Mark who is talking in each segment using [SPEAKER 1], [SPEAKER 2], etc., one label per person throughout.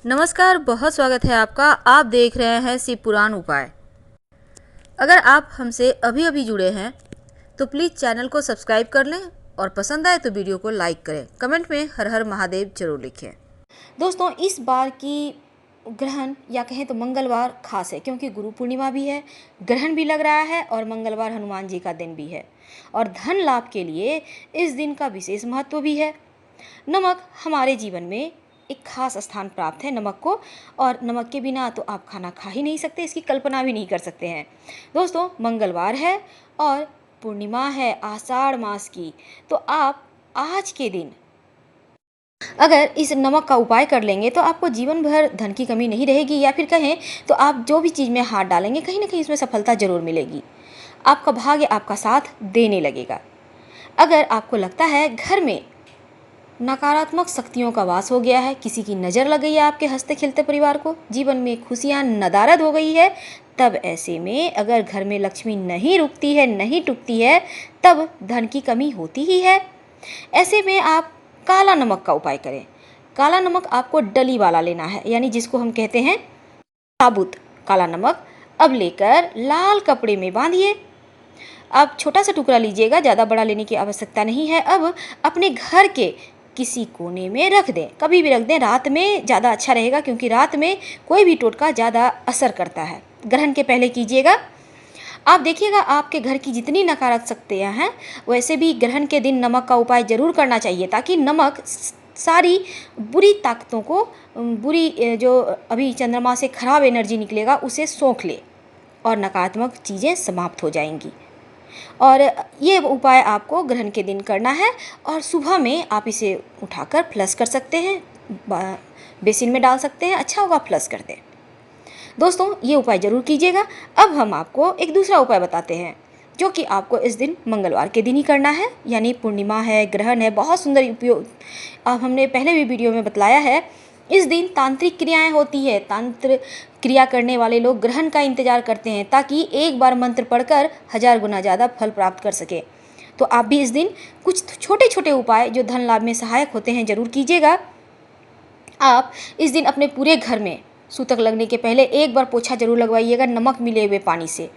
[SPEAKER 1] नमस्कार, बहुत स्वागत है आपका। आप देख रहे हैं शिव पुराण उपाय। अगर आप हमसे अभी अभी जुड़े हैं तो प्लीज़ चैनल को सब्सक्राइब कर लें और पसंद आए तो वीडियो को लाइक करें। कमेंट में हर हर महादेव जरूर लिखें। दोस्तों, इस बार की ग्रहण या कहें तो मंगलवार खास है, क्योंकि गुरु पूर्णिमा भी है, ग्रहण भी लग रहा है और मंगलवार हनुमान जी का दिन भी है। और धन लाभ के लिए इस दिन का विशेष महत्व भी है। नमक हमारे जीवन में एक खास स्थान प्राप्त है नमक को, और नमक के बिना तो आप खाना खा ही नहीं सकते, इसकी कल्पना भी नहीं कर सकते हैं। दोस्तों, मंगलवार है और पूर्णिमा है आषाढ़ मास की, तो आप आज के दिन अगर इस नमक का उपाय कर लेंगे तो आपको जीवन भर धन की कमी नहीं रहेगी, या फिर कहें तो आप जो भी चीज़ में हाथ डालेंगे कहीं ना कहीं इसमें सफलता जरूर मिलेगी। आपका भाग्य आपका साथ देने लगेगा। अगर आपको लगता है घर में नकारात्मक शक्तियों का वास हो गया है, किसी की नज़र लग गई है आपके हंसते खिलते परिवार को, जीवन में खुशियाँ नदारद हो गई है, तब ऐसे में अगर घर में लक्ष्मी नहीं रुकती है, नहीं टुकती है, तब धन की कमी होती ही है। ऐसे में आप काला नमक का उपाय करें। काला नमक आपको डली वाला लेना है, यानी जिसको हम कहते हैं साबुत काला नमक। अब लेकर लाल कपड़े में बांधिए। अब छोटा सा टुकड़ा लीजिएगा, ज़्यादा बड़ा लेने की आवश्यकता नहीं है। अब अपने घर के किसी कोने में रख दें, कभी भी रख दें। रात में ज़्यादा अच्छा रहेगा, क्योंकि रात में कोई भी टोटका ज़्यादा असर करता है। ग्रहण के पहले कीजिएगा। आप देखिएगा आपके घर की जितनी नकारात्मक शक्तियाँ हैं, वैसे भी ग्रहण के दिन नमक का उपाय ज़रूर करना चाहिए, ताकि नमक सारी बुरी ताकतों को, बुरी जो अभी चंद्रमा से खराब एनर्जी निकलेगा उसे सोख ले और नकारात्मक चीज़ें समाप्त हो जाएंगी। और ये उपाय आपको ग्रहण के दिन करना है, और सुबह में आप इसे उठाकर फ्लश कर सकते हैं, बेसिन में डाल सकते हैं, अच्छा होगा फ्लश कर दें। दोस्तों, ये उपाय ज़रूर कीजिएगा। अब हम आपको एक दूसरा उपाय बताते हैं, जो कि आपको इस दिन मंगलवार के दिन ही करना है, यानी पूर्णिमा है, ग्रहण है, बहुत सुंदर उपयोग। अब हमने पहले भी वीडियो में बतलाया है, इस दिन तांत्रिक क्रियाएं होती है। तंत्र क्रिया करने वाले लोग ग्रहण का इंतजार करते हैं, ताकि एक बार मंत्र पढ़कर 1000 गुना ज़्यादा फल प्राप्त कर सके। तो आप भी इस दिन कुछ छोटे छोटे उपाय जो धन लाभ में सहायक होते हैं ज़रूर कीजिएगा। आप इस दिन अपने पूरे घर में सूतक लगने के पहले एक बार पोछा जरूर लगवाइएगा नमक मिले हुए पानी से।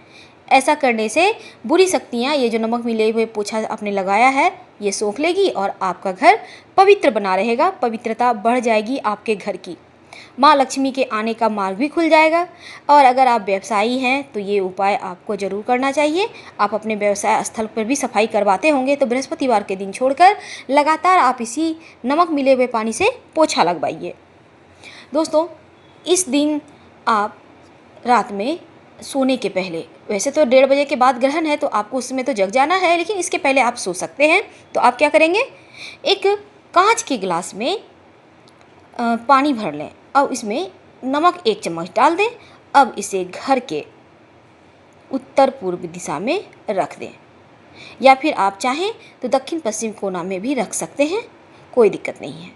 [SPEAKER 1] ऐसा करने से बुरी शक्तियाँ, ये जो नमक मिले हुए पोछा आपने लगाया है, ये सोख लेगी और आपका घर पवित्र बना रहेगा। पवित्रता बढ़ जाएगी आपके घर की। माँ लक्ष्मी के आने का मार्ग भी खुल जाएगा। और अगर आप व्यवसायी हैं तो ये उपाय आपको ज़रूर करना चाहिए। आप अपने व्यवसाय स्थल पर भी सफाई करवाते होंगे, तो बृहस्पतिवार के दिन छोड़कर लगातार आप इसी नमक मिले हुए पानी से पोछा लगवाइए। दोस्तों, इस दिन आप रात में सोने के पहले, वैसे तो 1:30 बजे के बाद ग्रहण है तो आपको उसमें तो जग जाना है, लेकिन इसके पहले आप सो सकते हैं। तो आप क्या करेंगे, एक कांच के गिलास में पानी भर लें और इसमें नमक 1 चम्मच डाल दें। अब इसे घर के उत्तर पूर्व दिशा में रख दें, या फिर आप चाहें तो दक्षिण पश्चिम कोना में भी रख सकते हैं, कोई दिक्कत नहीं है।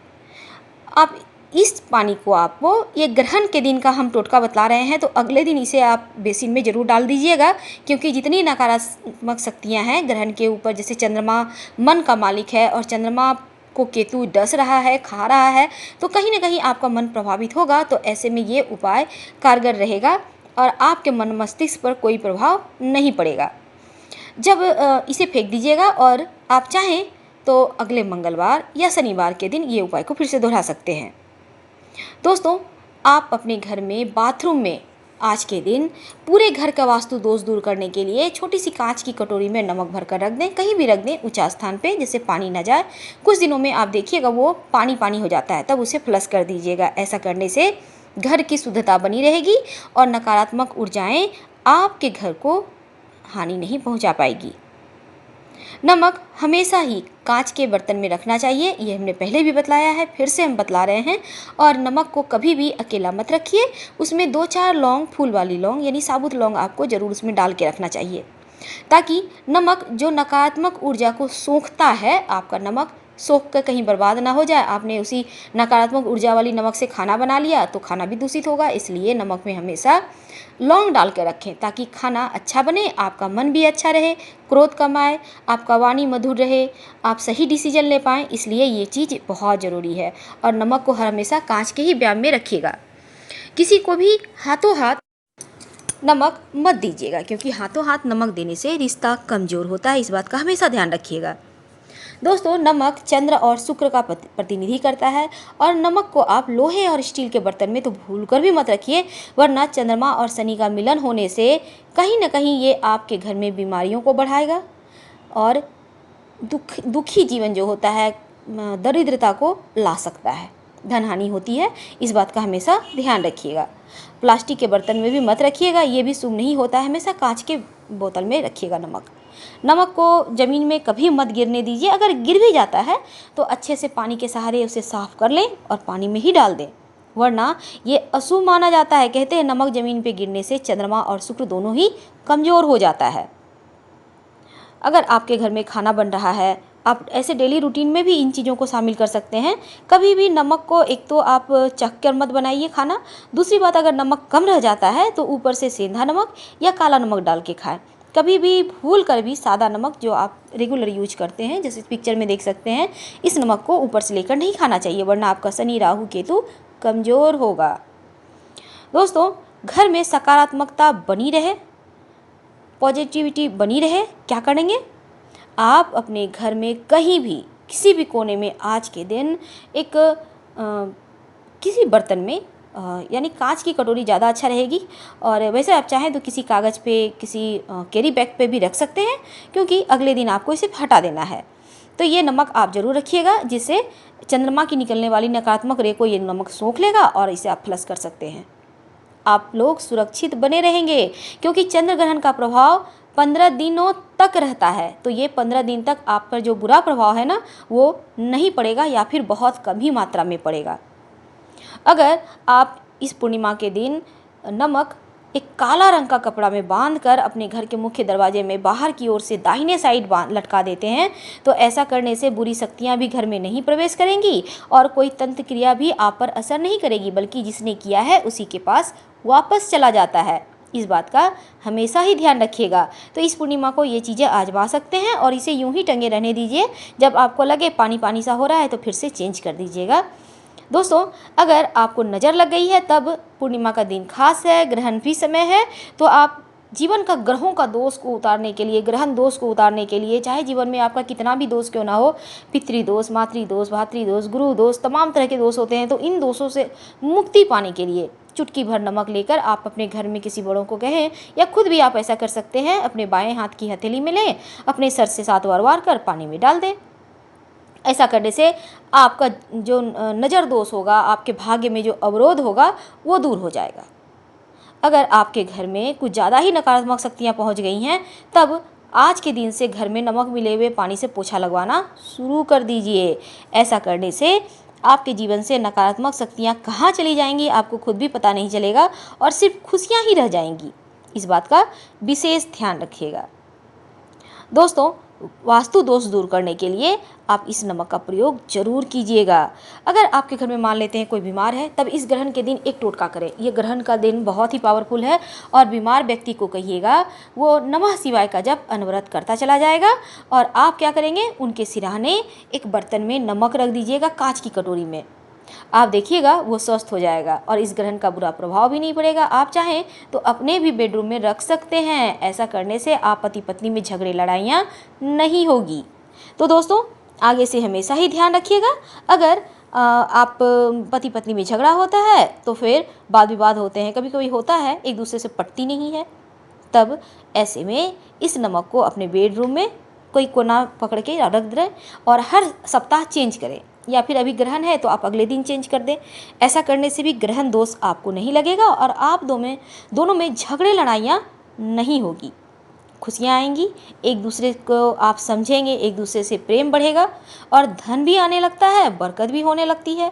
[SPEAKER 1] आप इस पानी को, आपको ये ग्रहण के दिन का हम टोटका बतला रहे हैं, तो अगले दिन इसे आप बेसिन में ज़रूर डाल दीजिएगा, क्योंकि जितनी नकारात्मक शक्तियाँ हैं ग्रहण के ऊपर, जैसे चंद्रमा मन का मालिक है और चंद्रमा को केतु डस रहा है, खा रहा है, तो कहीं ना कहीं आपका मन प्रभावित होगा। तो ऐसे में ये उपाय कारगर रहेगा और आपके मन मस्तिष्क पर कोई प्रभाव नहीं पड़ेगा। जब इसे फेंक दीजिएगा, और आप चाहें तो अगले मंगलवार या शनिवार के दिन ये उपाय को फिर से दोहरा सकते हैं। दोस्तों, आप अपने घर में बाथरूम में आज के दिन पूरे घर का वास्तु दोष दूर करने के लिए छोटी सी कांच की कटोरी में नमक भर कर रख दें, कहीं भी रख दें ऊंचा स्थान पे, जिससे पानी ना जाए। कुछ दिनों में आप देखिएगा वो पानी पानी हो जाता है, तब उसे फ्लश कर दीजिएगा। ऐसा करने से घर की शुद्धता बनी रहेगी और नकारात्मक ऊर्जाएं आपके घर को हानि नहीं पहुंचा पाएगी। नमक हमेशा ही कांच के बर्तन में रखना चाहिए, ये हमने पहले भी बतलाया है, फिर से हम बतला रहे हैं। और नमक को कभी भी अकेला मत रखिए, उसमें 2-4 लौंग, फूल वाली लौंग यानी साबुत लौंग आपको ज़रूर उसमें डाल के रखना चाहिए, ताकि नमक जो नकारात्मक ऊर्जा को सोखता है, आपका नमक सोख कर कहीं बर्बाद ना हो जाए। आपने उसी नकारात्मक ऊर्जा वाली नमक से खाना बना लिया तो खाना भी दूषित होगा। इसलिए नमक में हमेशा लौंग डाल के रखें ताकि खाना अच्छा बने, आपका मन भी अच्छा रहे, क्रोध कम आए, आपका वाणी मधुर रहे, आप सही डिसीजन ले पाएँ। इसलिए ये चीज़ बहुत ज़रूरी है। और नमक को हमेशा कांच के ही बयाम में रखिएगा। किसी को भी हाथों हाथ नमक मत दीजिएगा, क्योंकि हाथों हाथ नमक देने से रिश्ता कमज़ोर होता है। इस बात का हमेशा ध्यान रखिएगा। दोस्तों, नमक चंद्र और शुक्र का प्रतिनिधि करता है और नमक को आप लोहे और स्टील के बर्तन में तो भूलकर भी मत रखिए, वरना चंद्रमा और शनि का मिलन होने से कहीं न कहीं ये आपके घर में बीमारियों को बढ़ाएगा और दुखी जीवन जो होता है, दरिद्रता को ला सकता है, धन हानि होती है। इस बात का हमेशा ध्यान रखिएगा। प्लास्टिक के बर्तन में भी मत रखिएगा, ये भी शुभ नहीं होता है। हमेशा कांच के बोतल में रखिएगा नमक को ज़मीन में कभी मत गिरने दीजिए। अगर गिर भी जाता है तो अच्छे से पानी के सहारे उसे साफ़ कर लें और पानी में ही डाल दें, वरना ये अशुभ माना जाता है। कहते हैं नमक ज़मीन पे गिरने से चंद्रमा और शुक्र दोनों ही कमज़ोर हो जाता है। अगर आपके घर में खाना बन रहा है, आप ऐसे डेली रूटीन में भी इन चीज़ों को शामिल कर सकते हैं। कभी भी नमक को एक तो आप चख कर मत बनाइए खाना। दूसरी बात, अगर नमक कम रह जाता है तो ऊपर से सेंधा नमक या काला नमक डाल के खाएं। कभी भी भूल कर भी सादा नमक जो आप रेगुलर यूज करते हैं, जैसे पिक्चर में देख सकते हैं, इस नमक को ऊपर से लेकर नहीं खाना चाहिए, वरना आपका शनि राहु केतु कमज़ोर होगा। दोस्तों, घर में सकारात्मकता बनी रहे, पॉजिटिविटी बनी रहे, क्या करेंगे? आप अपने घर में कहीं भी किसी भी कोने में आज के दिन एक किसी बर्तन में यानी कांच की कटोरी ज़्यादा अच्छा रहेगी, और वैसे आप चाहें तो किसी कागज़ पे, किसी कैरी बैग पे भी रख सकते हैं, क्योंकि अगले दिन आपको इसे हटा देना है। तो ये नमक आप ज़रूर रखिएगा, जिससे चंद्रमा की निकलने वाली नकारात्मक रे को ये नमक सोख लेगा और इसे आप फ्लश कर सकते हैं। आप लोग सुरक्षित बने रहेंगे, क्योंकि चंद्र ग्रहण का प्रभाव 15 दिनों तक रहता है। तो ये 15 दिन तक आप पर जो बुरा प्रभाव है ना, वो नहीं पड़ेगा या फिर बहुत कम ही मात्रा में पड़ेगा। अगर आप इस पूर्णिमा के दिन नमक एक काला रंग का कपड़ा में बांधकर अपने घर के मुख्य दरवाजे में बाहर की ओर से दाहिने साइड लटका देते हैं, तो ऐसा करने से बुरी शक्तियां भी घर में नहीं प्रवेश करेंगी और कोई तंत्र क्रिया भी आप पर असर नहीं करेगी, बल्कि जिसने किया है उसी के पास वापस चला जाता है। इस बात का हमेशा ही ध्यान रखिएगा। तो इस पूर्णिमा को ये चीज़ें आजमा सकते हैं और इसे यूं ही टंगे रहने दीजिए। जब आपको लगे पानी पानी सा हो रहा है तो फिर से चेंज कर दीजिएगा। दोस्तों, अगर आपको नज़र लग गई है, तब पूर्णिमा का दिन खास है, ग्रहण भी समय है, तो आप जीवन का ग्रहों का दोष को उतारने के लिए, ग्रहण दोष को उतारने के लिए, चाहे जीवन में आपका कितना भी दोष क्यों ना हो, पितृदोष, मातृदोष, भातृदोष, गुरु दोष, तमाम तरह के दोष होते हैं, तो इन दोषों से मुक्ति पाने के लिए चुटकी भर नमक लेकर आप अपने घर में किसी बड़ों को कहें, या खुद भी आप ऐसा कर सकते हैं, अपने बाएं हाथ की हथेली में लें, अपने सर से 7 बार वार कर पानी में डाल दें। ऐसा करने से आपका जो नज़र दोष होगा, आपके भाग्य में जो अवरोध होगा, वो दूर हो जाएगा। अगर आपके घर में कुछ ज़्यादा ही नकारात्मक शक्तियाँ पहुँच गई हैं, तब आज के दिन से घर में नमक मिले हुए पानी से पोछा लगवाना शुरू कर दीजिए। ऐसा करने से आपके जीवन से नकारात्मक शक्तियाँ कहाँ चली जाएंगी आपको खुद भी पता नहीं चलेगा और सिर्फ खुशियाँ ही रह जाएंगी। इस बात का विशेष ध्यान रखिएगा। दोस्तों, वास्तु दोष दूर करने के लिए आप इस नमक का प्रयोग जरूर कीजिएगा। अगर आपके घर में मान लेते हैं कोई बीमार है, तब इस ग्रहण के दिन एक टोटका करें। ये ग्रहण का दिन बहुत ही पावरफुल है और बीमार व्यक्ति को कहिएगा, वो नमः शिवाय का जप अनवरत करता चला जाएगा। और आप क्या करेंगे, उनके सिरहाने एक बर्तन में नमक रख दीजिएगा, कांच की कटोरी में। आप देखिएगा वो स्वस्थ हो जाएगा और इस ग्रहण का बुरा प्रभाव भी नहीं पड़ेगा। आप चाहें तो अपने भी बेडरूम में रख सकते हैं। ऐसा करने से आप पति पत्नी में झगड़े लड़ाइयाँ नहीं होगी। तो दोस्तों, आगे से हमेशा ही ध्यान रखिएगा। अगर आप पति पत्नी में झगड़ा होता है तो फिर वाद विवाद होते हैं, कभी कभी होता है, एक दूसरे से पटती नहीं है, तब ऐसे में इस नमक को अपने बेडरूम में कोई कोना पकड़ के रख दें और हर सप्ताह चेंज करें, या फिर अभी ग्रहण है तो आप अगले दिन चेंज कर दें। ऐसा करने से भी ग्रहण दोष आपको नहीं लगेगा और आप दोनों में झगड़े लड़ाइयाँ नहीं होगी, खुशियाँ आएंगी, एक दूसरे को आप समझेंगे, एक दूसरे से प्रेम बढ़ेगा और धन भी आने लगता है, बरकत भी होने लगती है।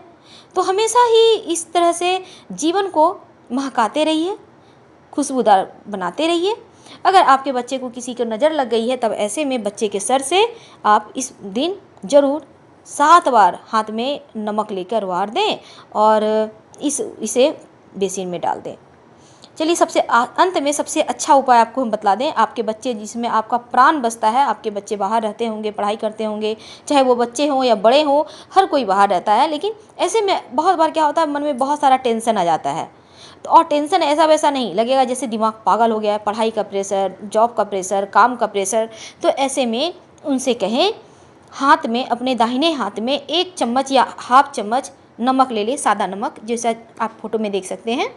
[SPEAKER 1] तो हमेशा ही इस तरह से जीवन को महकाते रहिए, खुशबूदार बनाते रहिए। अगर आपके बच्चे को किसी को नज़र लग गई है, तब ऐसे में बच्चे के सर से आप इस दिन ज़रूर 7 बार हाथ में नमक लेकर वार दें और इसे बेसिन में डाल दें। चलिए अंत में सबसे अच्छा उपाय आपको हम बतला दें। आपके बच्चे जिसमें आपका प्राण बसता है, आपके बच्चे बाहर रहते होंगे, पढ़ाई करते होंगे, चाहे वो बच्चे हों या बड़े हों, हर कोई बाहर रहता है। लेकिन ऐसे में बहुत बार क्या होता है, मन में बहुत सारा टेंशन आ जाता है। तो और टेंशन ऐसा वैसा नहीं लगेगा जैसे दिमाग पागल हो गया है, पढ़ाई का प्रेशर, जॉब का प्रेशर, काम का प्रेशर। तो ऐसे में उनसे कहें हाथ में, अपने दाहिने हाथ में 1 चम्मच या हाफ चम्मच नमक ले ले, सादा नमक, जैसा आप फोटो में देख सकते हैं।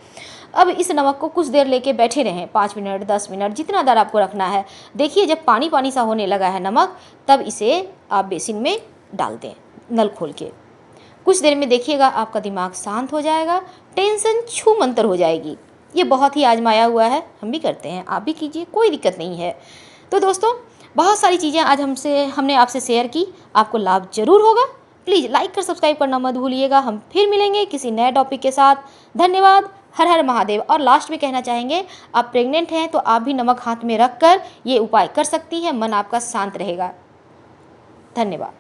[SPEAKER 1] अब इस नमक को कुछ देर लेके बैठे रहें, 5 मिनट, 10 मिनट, जितना देर आपको रखना है। देखिए जब पानी पानी सा होने लगा है नमक, तब इसे आप बेसिन में डाल दें नल खोल के। कुछ देर में देखिएगा आपका दिमाग शांत हो जाएगा, टेंशन छू मंतर हो जाएगी। ये बहुत ही आजमाया हुआ है, हम भी करते हैं, आप भी कीजिए, कोई दिक्कत नहीं है। तो दोस्तों, बहुत सारी चीज़ें आज हमने आपसे शेयर की, आपको लाभ जरूर होगा। प्लीज़ लाइक कर सब्सक्राइब करना मत भूलिएगा। हम फिर मिलेंगे किसी नए टॉपिक के साथ। धन्यवाद। हर हर महादेव। और लास्ट में कहना चाहेंगे, आप प्रेग्नेंट हैं तो आप भी नमक हाथ में रख कर ये उपाय कर सकती हैं, मन आपका शांत रहेगा। धन्यवाद।